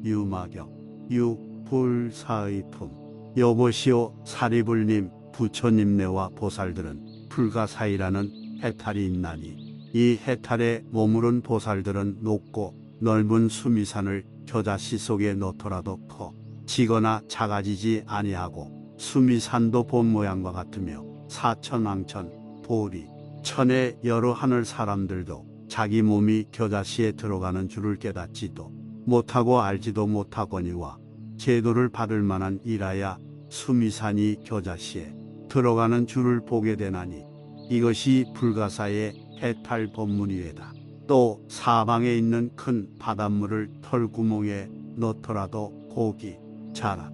유마경 6. 불사의 품. 여보시오 사리불님, 부처님네와 보살들은 불가사의라는 해탈이 있나니 이 해탈에 머무른 보살들은 높고 넓은 수미산을 겨자씨 속에 넣더라도 커지거나 작아지지 아니하고, 수미산도 본 모양과 같으며 사천왕천 보리 천의 여러 하늘 사람들도 자기 몸이 겨자씨에 들어가는 줄을 깨닫지도 못하고 알지도 못하거니와, 제도를 받을 만한 일하야 수미산이 겨자씨에 들어가는 줄을 보게 되나니 이것이 불가사의 해탈 법문이외다. 또 사방에 있는 큰 바닷물을 털구멍에 넣더라도 고기, 자락,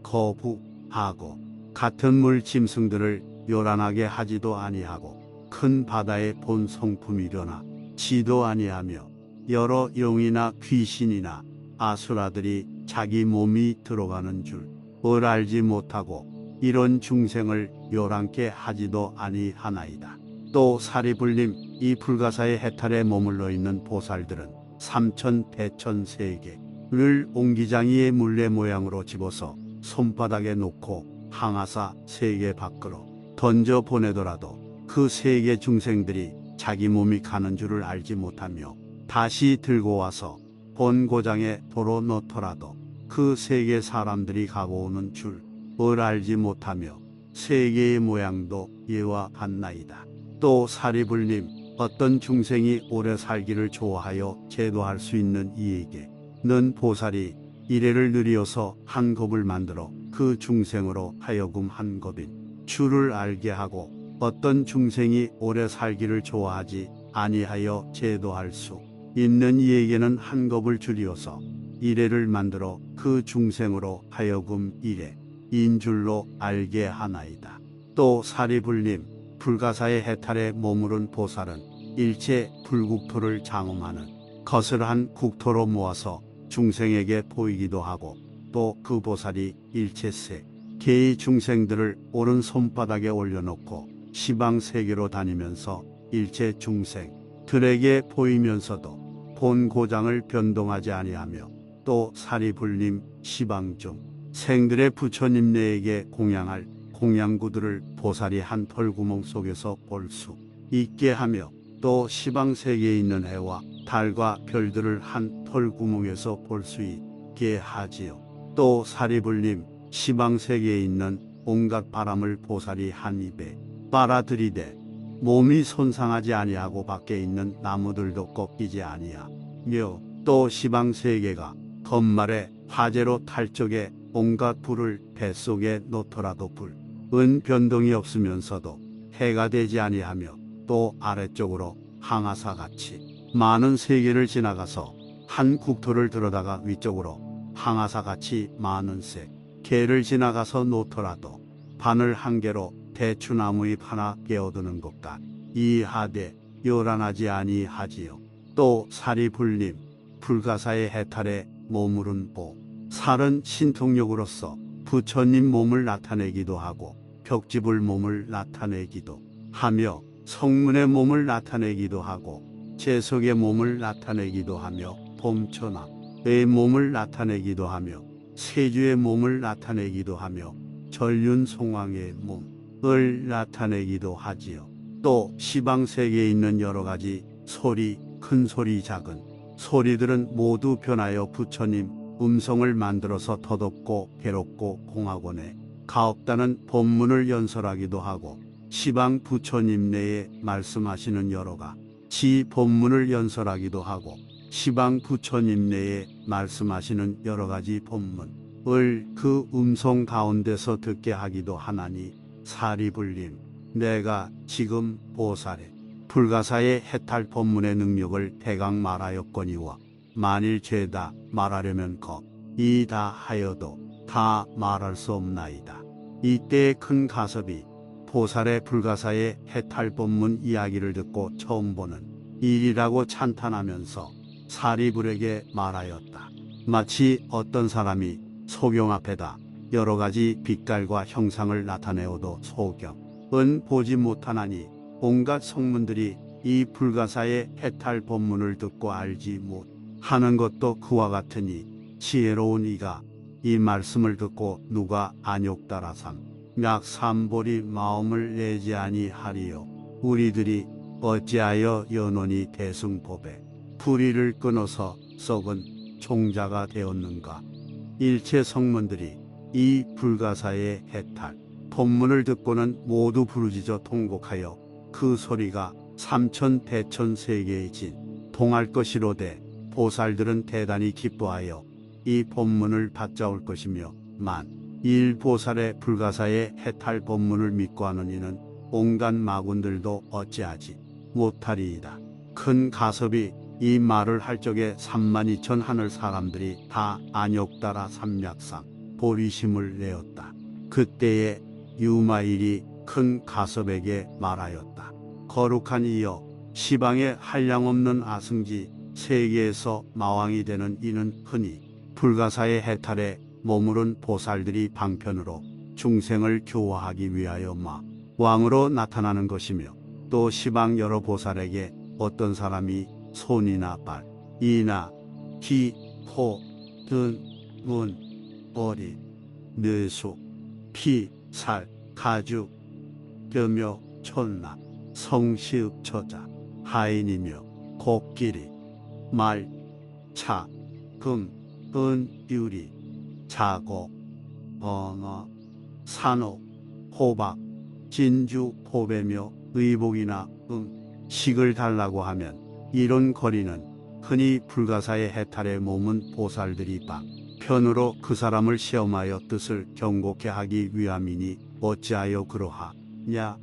거북하고 같은 물 짐승들을 요란하게 하지도 아니하고, 큰 바다의 본 성품이려나 지도 아니하며, 여러 용이나 귀신이나 아수라들이 자기 몸이 들어가는 줄을 알지 못하고 이런 중생을 요란케 하지도 아니하나이다. 또 사리불님, 이 불가사의 해탈에 머물러 있는 보살들은 삼천 대천 세계를 옹기장이의 물레 모양으로 집어서 손바닥에 놓고 항아사 세계 밖으로 던져 보내더라도 그 세계 중생들이 자기 몸이 가는 줄을 알지 못하며, 다시 들고 와서 본 고장에 도로 넣더라도 그 세계 사람들이 가고 오는 줄을 알지 못하며 세계의 모양도 이와 같나이다. 또 사리불님, 어떤 중생이 오래 살기를 좋아하여 제도할 수 있는 이에게는 보살이 이래를 느리어서 한 겁을 만들어 그 중생으로 하여금 한 겁인 줄을 알게 하고, 어떤 중생이 오래 살기를 좋아하지 아니하여 제도할 수 있는 이에게는 한 겁을 줄이어서 이래를 만들어 그 중생으로 하여금 이래인 줄로 알게 하나이다. 또 사리불님, 불가사의 해탈에 머무른 보살은 일체 불국토를 장엄하는 것을 한 국토로 모아서 중생에게 보이기도 하고, 또 그 보살이 일체 세계의 중생들을 오른 손바닥에 올려놓고 시방세계로 다니면서 일체 중생들에게 보이면서도 본 고장을 변동하지 아니하며, 또 사리불님, 시방중 생들의 부처님네에게 공양할 공양구들을 보살이 한 털구멍 속에서 볼 수 있게 하며, 또 시방세계에 있는 해와 달과 별들을 한 털구멍에서 볼 수 있게 하지요. 또 사리불님, 시방세계에 있는 온갖 바람을 보살이 한 입에 빨아들이되 몸이 손상하지 아니하고 밖에 있는 나무들도 꺾이지 아니하며, 또 시방세계가 건말에 화재로 탈적에 온갖 불을 뱃속에 넣더라도 불은 변동이 없으면서도 해가 되지 아니하며, 또 아래쪽으로 항아사같이 많은 세계를 지나가서 한 국토를 들어다가 위쪽으로 항아사같이 많은 세계를 지나가서 놓더라도 바늘 한 개로 대추나무잎 하나 깨어드는 것과 이하되 요란하지 아니하지요. 또 사리불님, 불가사의 해탈에 머무른 보살은 신통력으로서 부처님 몸을 나타내기도 하고, 벽집을 몸을 나타내기도 하며, 성문의 몸을 나타내기도 하고, 재석의 몸을 나타내기도 하며, 봄초나의 몸을 나타내기도 하며, 세주의 몸을 나타내기도 하며, 전륜송왕의 몸을 나타내기도 하지요. 또 시방세계에 있는 여러 가지 소리, 큰 소리, 작은 소리들은 모두 변하여 부처님 음성을 만들어서 더덥고 괴롭고 공학원에 가없다는 법문을 연설하기도 하고, 시방 부처님 내에 말씀하시는 여러 가지 법문을 연설하기도 하고, 시방 부처님 내에 말씀하시는 여러 가지 법문을 그 음성 가운데서 듣게 하기도 하나니, 사리불님, 내가 지금 보살의 불가사의 해탈 법문의 능력을 대강 말하였거니와, 만일 죄다 말하려면 이다 하여도 다 말할 수 없나이다. 이때의 큰 가섭이 보살의 불가사의 해탈 법문 이야기를 듣고 처음 보는 일이라고 찬탄하면서 사리불에게 말하였다. 마치 어떤 사람이 소경 앞에다 여러 가지 빛깔과 형상을 나타내어도 소경은 보지 못하나니, 온갖 성문들이 이 불가사의 해탈 법문을 듣고 알지 못하는 것도 그와 같으니, 지혜로운 이가 이 말씀을 듣고 누가 안욕 따라삼 약 삼보리 마음을 내지 아니하리요. 우리들이 어찌하여 연원이 대승법에 불의를 끊어서 썩은 종자가 되었는가. 일체 성문들이 이 불가사의 해탈 법문을 듣고는 모두 부르짖어 통곡하여 그 소리가 삼천 대천 세계에 진 동할 것이로되 보살들은 대단히 기뻐하여 이 법문을 받자올 것이며 일 보살의 불가사의 해탈 법문을 믿고 하는 이는 온갖 마군들도 어찌하지 못하리이다. 큰 가섭이 이 말을 할 적에 32,000 하늘 사람들이 다 안욕 따라 삼맥상 보리심을 내었다. 그때에 유마일이 큰 가섭에게 말하였다. 거룩한 이여, 시방에 한량없는 아승지 세계에서 마왕이 되는 이는 흔히 불가사의 해탈에 머무른 보살들이 방편으로 중생을 교화하기 위하여 왕으로 나타나는 것이며, 또 시방 여러 보살에게 어떤 사람이 손이나 발, 이나 귀, 코, 등, 문, 머리, 뇌수, 피, 살, 가죽, 뼈며 촌나, 성시읍 처자, 하인이며 곡길이, 말, 차, 금, 은, 유리, 자고, 벙어, 산옥, 호박, 진주, 포배며 의복이나 식을 달라고 하면 이런 거리는 흔히 불가사의 해탈에 몸은 보살들이 편으로 그 사람을 시험하여 뜻을 경고케 하기 위함이니 어찌하여 그러하냐.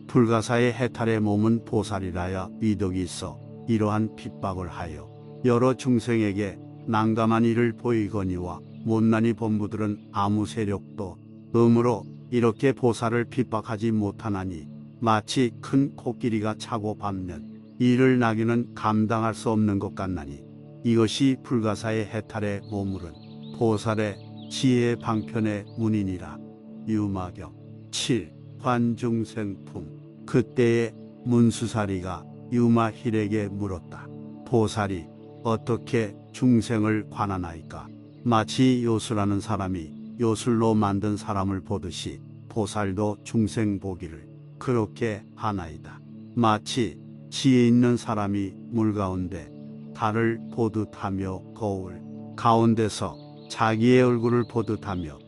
불가사의 해탈에 몸은 보살이라야 위덕이 있어 이러한 핍박을 하여 여러 중생에게 난감한 일을 보이거니와 못난이 범부들은 아무 세력도 음으로 이렇게 보살을 핍박하지 못하나니 마치 큰 코끼리가 차고 밟는 이를 나귀는 감당할 수 없는 것 같나니 이것이 불가사의 해탈에 머무른 보살의 지혜의 방편의 문이니라. 유마경 7. 환중생품. 그때에 문수사리가 유마힐에게 물었다. 보살이 어떻게 중생을 관하나이까? 마치 요술하는 사람이 요술로 만든 사람을 보듯이 보살도 중생 보기를 그렇게 하나이다. 마치 지혜 있는 사람이 물 가운데 달을 보듯하며 거울 가운데서 자기의 얼굴을 보듯하며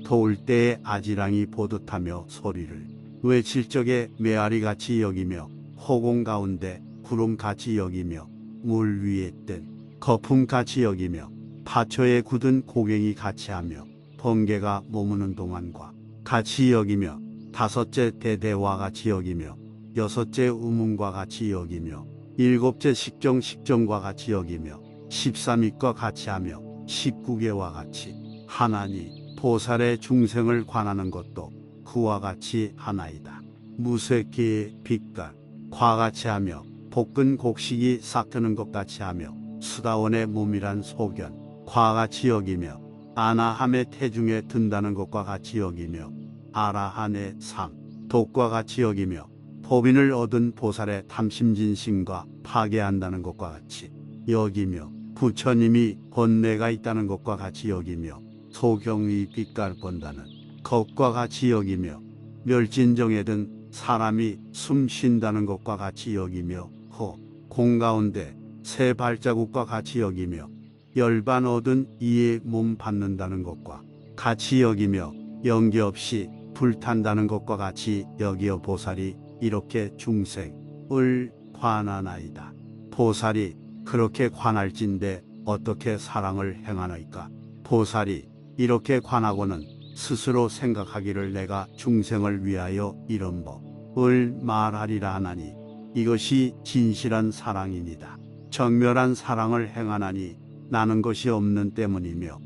더울 때에 아지랑이 보듯하며 소리를 외칠 적에 메아리같이 여기며 허공 가운데 구름같이 여기며 물 위에 뜬 거품같이 여기며 파초에 굳은 고갱이 같이 하며 번개가 머무는 동안과 같이 여기며 다섯째 대대와 같이 여기며 여섯째 우문과 같이 여기며 일곱째 식정과 같이 여기며 13입과 같이 하며 19개와 같이 하나니 보살의 중생을 관하는 것도 그와 같이 하나이다. 무쇠기의 빛깔 과같이 하며 볶은 곡식이 싹 트는 것 같이 하며 수다원의 몸이란 소견 과같이 여기며 아나함의 태중에 든다는 것과 같이 여기며 아라한의 상 독과 같이 여기며 법인을 얻은 보살의 탐심진심과 파괴한다는 것과 같이 여기며 부처님이 번뇌가 있다는 것과 같이 여기며 소경의 빛깔 본다는 것과 같이 여기며 멸진정에 든 사람이 숨 쉰다는 것과 같이 여기며 공 가운데 새 발자국과 같이 여기며 열반 얻은 이의 몸 받는다는 것과 같이 여기며 연기 없이 불탄다는 것과 같이 여기어 보살이 이렇게 중생을 관하나이다. 보살이 그렇게 관할진데 어떻게 사랑을 행하나이까? 보살이 이렇게 관하고는 스스로 생각하기를 내가 중생을 위하여 이런 법을 말하리라 하나니 이것이 진실한 사랑입니다. 정멸한 사랑을 행하나니 나는 것이 없는 때문이며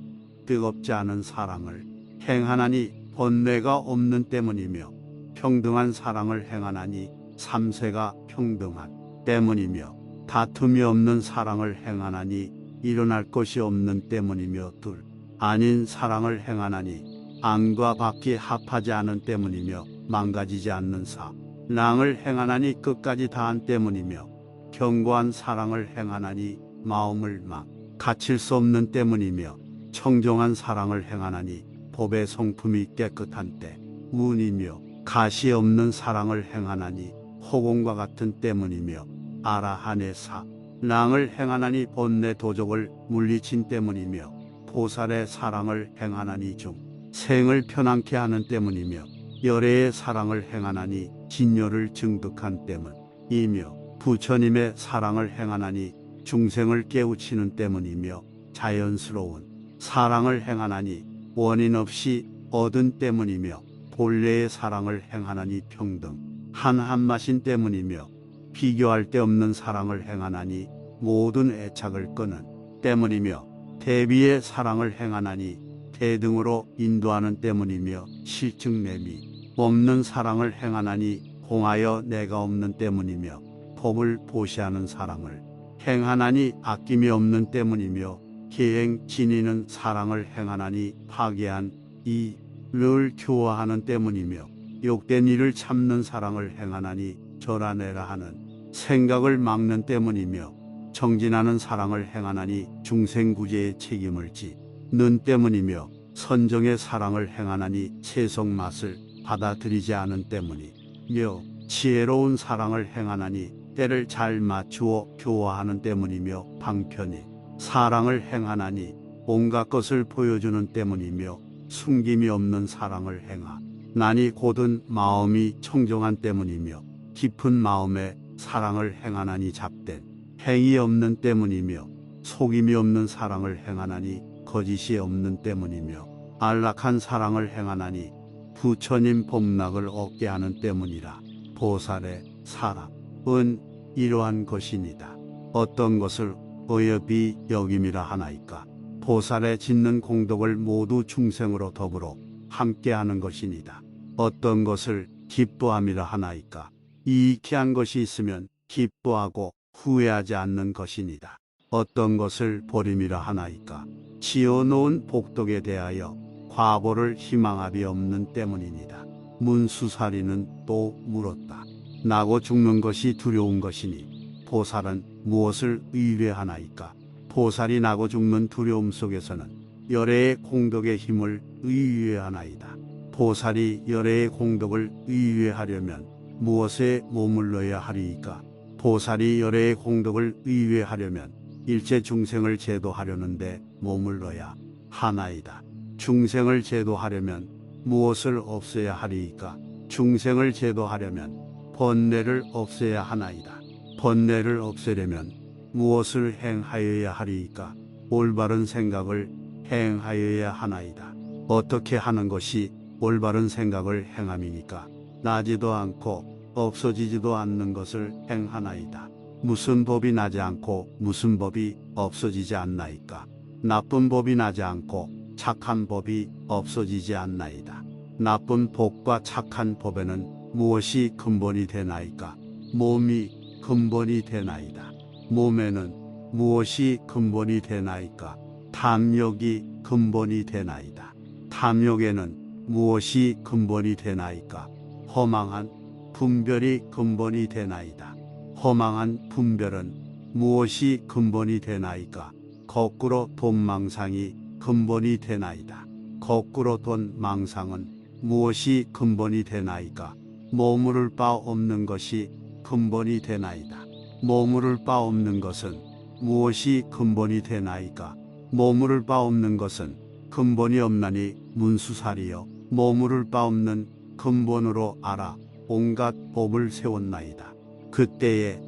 뜨겁지 않은 사랑을 행하나니 번뇌가 없는 때문이며 평등한 사랑을 행하나니 삼세가 평등한 때문이며 다툼이 없는 사랑을 행하나니 일어날 것이 없는 때문이며 둘 아닌 사랑을 행하나니 안과 밖이 합하지 않은 때문이며 망가지지 않는 사랑을 행하나니 끝까지 다한 때문이며 견고한 사랑을 행하나니 마음을 막 갇힐 수 없는 때문이며 청정한 사랑을 행하나니 법의 성품이 깨끗한 때 운이며 가시 없는 사랑을 행하나니 호공과 같은 때문이며 아라한의 사랑을 행하나니 번뇌 도적을 물리친 때문이며 보살의 사랑을 행하나니 중생을 편안케 하는 때문이며 열애의 사랑을 행하나니 진열을 증득한 때문이며 부처님의 사랑을 행하나니 중생을 깨우치는 때문이며 자연스러운 사랑을 행하나니 원인 없이 얻은 때문이며 본래의 사랑을 행하나니 평등 한맛인 때문이며 비교할 데 없는 사랑을 행하나니 모든 애착을 끄는 때문이며 대비의 사랑을 행하나니 대등으로 인도하는 때문이며 실증내미 없는 사랑을 행하나니 공하여 내가 없는 때문이며 법을 보시하는 사랑을 행하나니 아낌이 없는 때문이며 계행 지니는 사랑을 행하나니 파괴한 이를 교화하는 때문이며 욕된 일을 참는 사랑을 행하나니 절하내라 하는 생각을 막는 때문이며 정진하는 사랑을 행하나니 중생구제의 책임을 지는 때문이며 선정의 사랑을 행하나니 세속 맛을 받아들이지 않은 때문이며 지혜로운 사랑을 행하나니 때를 잘 맞추어 교화하는 때문이며 방편히 사랑을 행하나니 온갖 것을 보여주는 때문이며 숨김이 없는 사랑을 행하나니 곧은 마음이 청정한 때문이며 깊은 마음에 사랑을 행하나니 잡된 행위 없는 때문이며 속임이 없는 사랑을 행하나니 거짓이 없는 때문이며 안락한 사랑을 행하나니 부처님 법락을 얻게 하는 때문이라. 보살의 사랑은 이러한 것이니다. 어떤 것을 어여비 여김이라 하나이까. 보살의 짓는 공덕을 모두 중생으로 더불어 함께하는 것이니다. 어떤 것을 기뻐함이라 하나이까. 이익한 것이 있으면 기뻐하고 후회하지 않는 것이니다. 어떤 것을 버림이라 하나이까. 지어놓은 복덕에 대하여 과보를 희망함이 없는 때문이니다. 문수사리는 또 물었다. 나고 죽는 것이 두려운 것이니 보살은 무엇을 의뢰하나이까. 보살이 나고 죽는 두려움 속에서는 열애의 공덕의 힘을 의뢰하나이다. 보살이 열애의 공덕을 의뢰하려면 무엇에 머물러야 하리이까. 보살이 열애의 공덕을 의뢰하려면 일체 중생을 제도하려는데 머물러야 하나이다. 중생을 제도하려면 무엇을 없애야 하리이까. 중생을 제도하려면 번뇌를 없애야 하나이다. 번뇌를 없애려면 무엇을 행하여야 하리이까. 올바른 생각을 행하여야 하나이다. 어떻게 하는 것이 올바른 생각을 행함이니까. 나지도 않고 없어지지도 않는 것을 행하나이다. 무슨 법이 나지 않고 무슨 법이 없어지지 않나이까. 나쁜 법이 나지 않고 착한 법이 없어지지 않나이다. 나쁜 법과 착한 법에는 무엇이 근본이 되나이까. 몸이 근본이 되나이다. 몸에는 무엇이 근본이 되나이까. 탐욕이 근본이 되나이다. 탐욕에는 무엇이 근본이 되나이까. 허망한 분별이 근본이 되나이다. 허망한 분별은 무엇이 근본이 되나이까. 거꾸로 돈 망상이 근본이 되나이다. 거꾸로 돈 망상은 무엇이 근본이 되나이까. 머무를 바 없는 것이 근본이 되나이다. 머무를 바 없는 것은 무엇이 근본이 되나이까. 머무를 바 없는 것은 근본이 없나니 문수사리여 머무를 바 없는 근본으로 알아 온갖 법을 세웠나이다. 그때에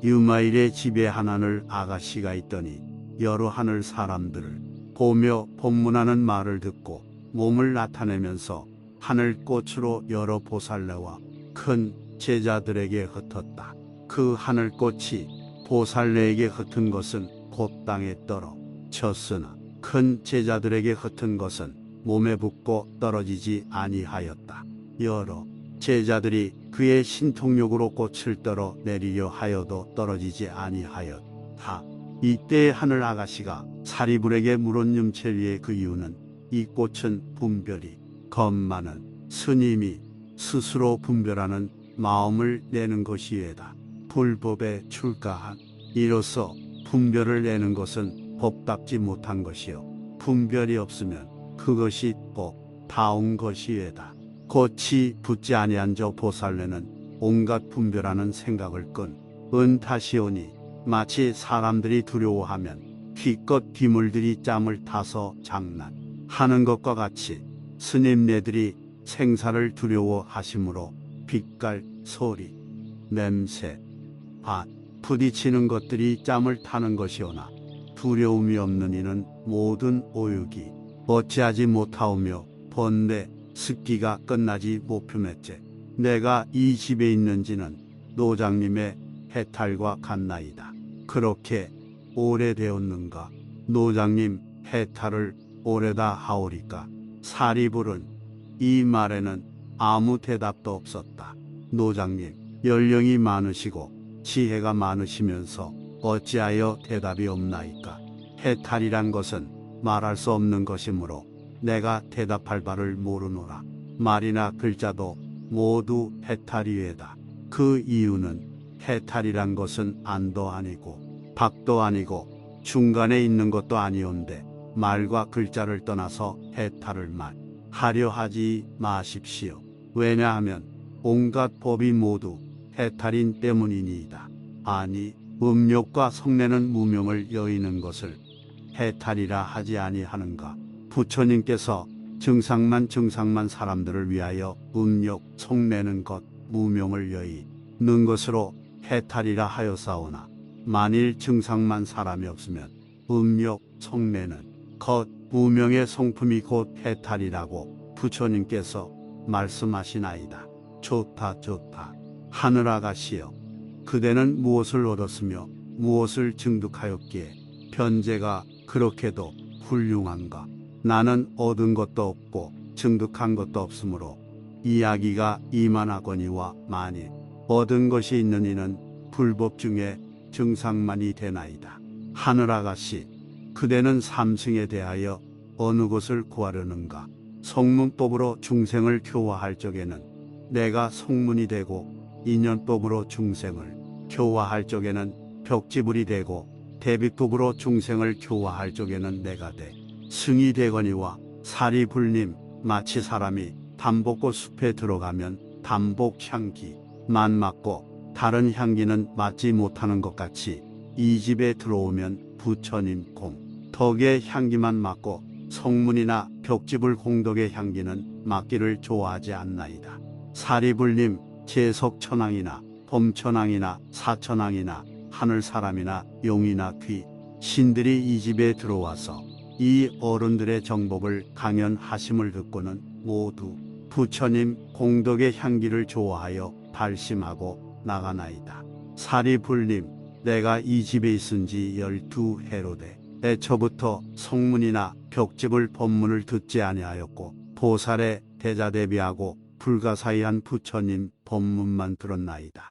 유마일의 집에 하나늘 아가씨가 있더니 여러 하늘 사람들을 보며 법문하는 말을 듣고 몸을 나타내면서 하늘꽃으로 여러 보살레와 큰 제자들에게 흩었다. 그 하늘꽃이 보살레에게 흩은 것은 곧 땅에 떨어졌으나 큰 제자들에게 흩은 것은 몸에 붙고 떨어지지 아니하였다. 여러 제자들이 그의 신통력으로 꽃을 떨어 내리려 하여도 떨어지지 아니하였다. 이때 하늘 아가씨가 사리불에게 물은 윰체리의 그 이유는 이 꽃은 분별이 겁 많은 스님이 스스로 분별하는 마음을 내는 것이외다. 불법에 출가한 이로써 분별을 내는 것은 법답지 못한 것이요 분별이 없으면 그것이 복 다운 것이외다. 곧이 붙지 아니한 저 보살래는 온갖 분별하는 생각을 끈 은탓이오니 마치 사람들이 두려워하면 기껏 귀물들이 짬을 타서 장난하는 것과 같이 스님네들이 생사를 두려워하심으로 빛깔, 소리, 냄새, 밭, 부딪히는 것들이 짬을 타는 것이오나 두려움이 없는 이는 모든 오육이 어찌하지 못하오며 번뇌, 습기가 끝나지 못표매째 내가 이 집에 있는지는 노장님의 해탈과 같나이다. 그렇게 오래되었는가? 노장님 해탈을 오래다 하오리까? 사리불은 이 말에는 아무 대답도 없었다. 노장님 연령이 많으시고 지혜가 많으시면서 어찌하여 대답이 없나이까? 해탈이란 것은 말할 수 없는 것이므로 내가 대답할 바를 모르노라. 말이나 글자도 모두 해탈이외다. 그 이유는 해탈이란 것은 안도 아니고 밖도 아니고 중간에 있는 것도 아니온데 말과 글자를 떠나서 해탈을 말하려 하지 마십시오. 왜냐하면 온갖 법이 모두 해탈인 때문이니이다. 아니 음욕과 성내는 무명을 여의는 것을 해탈이라 하지 아니하는가? 부처님께서 증상만 사람들을 위하여 음욕, 성내는 것, 무명을 여의는 것으로 해탈이라 하였사오나 만일 증상만 사람이 없으면 음욕, 성내는 것, 무명의 성품이 곧 해탈이라고 부처님께서 말씀하시나이다. 좋다. 하늘아가시여, 그대는 무엇을 얻었으며 무엇을 증득하였기에 편제가 그렇게도 훌륭한가? 나는 얻은 것도 없고 증득한 것도 없으므로 이야기가 이만하거니와 만일 얻은 것이 있는 이는 불법 중에 증상만이 되나이다. 하늘아가시, 그대는 삼승에 대하여 어느 것을 구하려는가? 성문법으로 중생을 교화할 적에는 내가 성문이 되고 인연법으로 중생을 교화할 적에는 벽지불이 되고 대비법으로 중생을 교화할 적에는 내가 돼 승이 되거니와 사리불님, 마치 사람이 담복꽃 숲에 들어가면 담복 향기만 맡고 다른 향기는 맡지 못하는 것 같이 이 집에 들어오면 부처님 덕의 향기만 맡고 성문이나 벽지불 공덕의 향기는 맡기를 좋아하지 않나이다. 사리불님, 제석천왕이나 범천왕이나 사천왕이나 하늘사람이나 용이나 귀, 신들이 이 집에 들어와서 이 어른들의 정법을 강연하심을 듣고는 모두 부처님 공덕의 향기를 좋아하여 발심하고 나가나이다. 사리불님, 내가 이 집에 있은 지 12해로되 애초부터 성문이나 벽집을 법문을 듣지 아니하였고 보살의 대자대비하고 불가사의한 부처님 법문만 들었나이다.